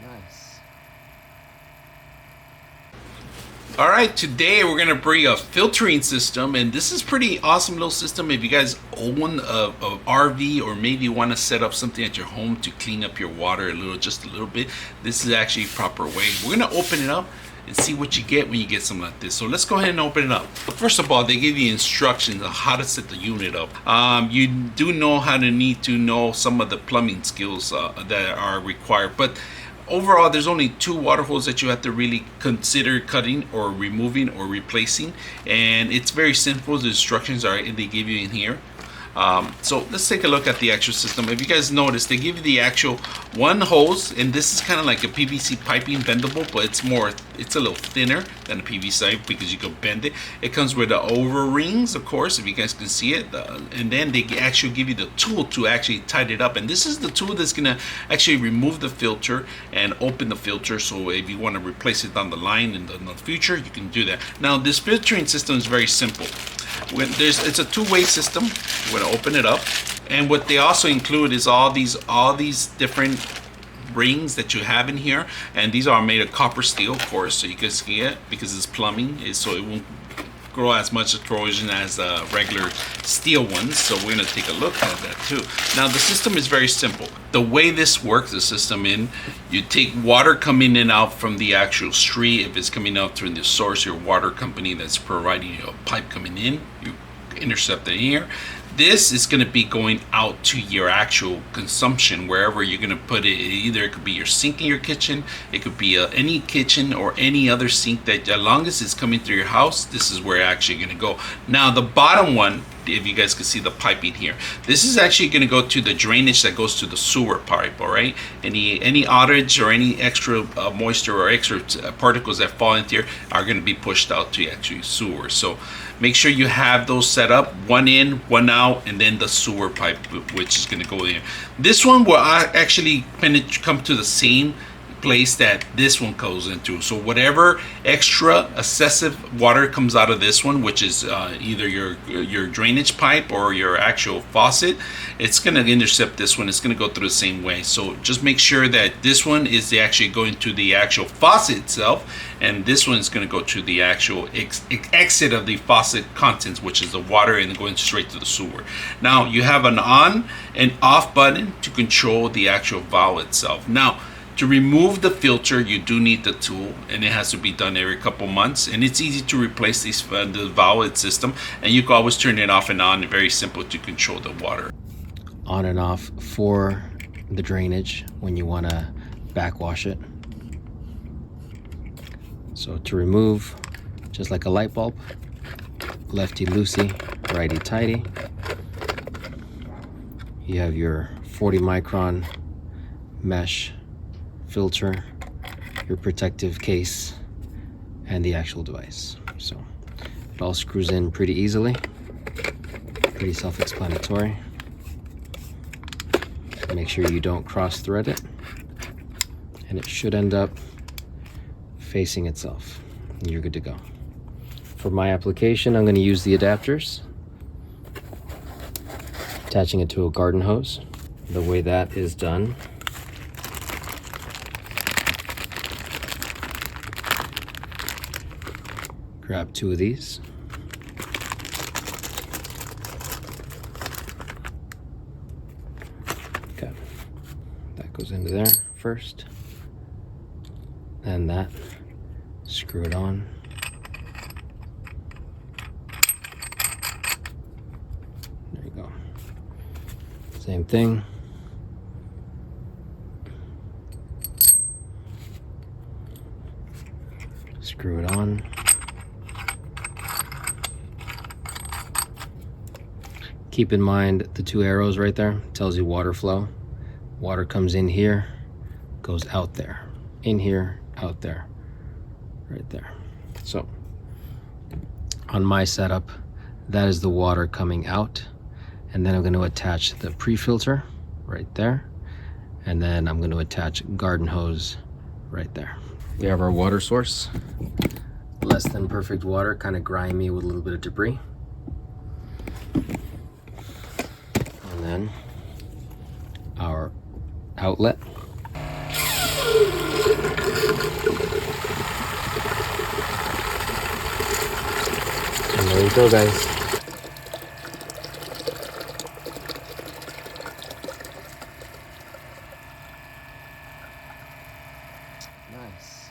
Nice. All right, today we're gonna bring a filtering system, and this is pretty awesome little system. If you guys own a RV or maybe want to set up something at your home to clean up your water just a little bit, this is actually a proper way. We're gonna open it up and see what you get when you get something like this. So let's go ahead and open it up. First of all, they give you instructions on how to set the unit up. You do need to know some of the plumbing skills that are required, but overall, there's only 2 water hoses that you have to really consider cutting or removing or replacing, and it's very simple. The instructions they give you in here. So let's take a look at the actual system. If you guys notice, they give you the actual one hose, and this is kind of like a PVC piping bendable, but it's a little thinner than a PVC because you can bend it. It comes with the over rings, of course, if you guys can see it, and then they actually give you the tool to actually tighten it up, and this is the tool that's gonna actually remove the filter and open the filter. So if you want to replace it down the line in the future, you can do that. Now this filtering system is very simple. It's a two-way system. We're gonna open it up, and what they also include is all these different rings that you have in here, and these are made of copper steel, of course, so you can see it because it's plumbing, so it won't grow as much corrosion as regular steel ones. So we're gonna take a look at that too. Now the system is very simple. The way this works, the system you take water coming in and out from the actual street. If it's coming out through the source, your water company that's providing you a pipe coming in, you intercept it here. This is going to be going out to your actual consumption, wherever you're going to put it. Either it could be your sink in your kitchen, it could be any kitchen or any other sink that, as long as it's coming through your house, this is where it's actually going to go. Now the bottom one, if you guys can see the piping here, this is actually going to go to the drainage that goes to the sewer pipe. All right, any outage or any extra moisture or extra particles that fall into here are going to be pushed out to actually sewer. So make sure you have those set up, one in, one out, and then the sewer pipe, which is going to go in. This one will actually come to the same place that this one goes into. So whatever extra excessive water comes out of this one, which is either your drainage pipe or your actual faucet, it's going to intercept this one. It's going to go through the same way. So just make sure that this one is actually going to the actual faucet itself, and this one is going to go to the actual exit of the faucet contents, which is the water, and going straight to the sewer. Now you have an on and off button to control the actual valve itself. Now to remove the filter, you do need the tool, and it has to be done every couple months, and it's easy to replace the valve system, and you can always turn it off and on. Very simple to control the water On and off for the drainage when you want to backwash it. So to remove, just like a light bulb, lefty loosey, righty tighty. You have your 40 micron mesh filter, your protective case, and the actual device. So it all screws in pretty easily, pretty self-explanatory. Make sure you don't cross thread it, and it should end up facing itself, and you're good to go. For my application, I'm going to use the adapters, attaching it to a garden hose. The way that is done, grab 2 of these. Okay, that goes into there first, and that, screw it on. There you go. Same thing. Screw it on. Keep in mind the 2 arrows right there tells you water flow. Water comes in here, goes out there. In here, out there, right there. So on my setup, that is the water coming out, and then I'm going to attach the pre-filter right there, and then I'm going to attach garden hose right there. We have our water source, less than perfect water, kind of grimy with a little bit of debris. And then our outlet. go, guys. Nice.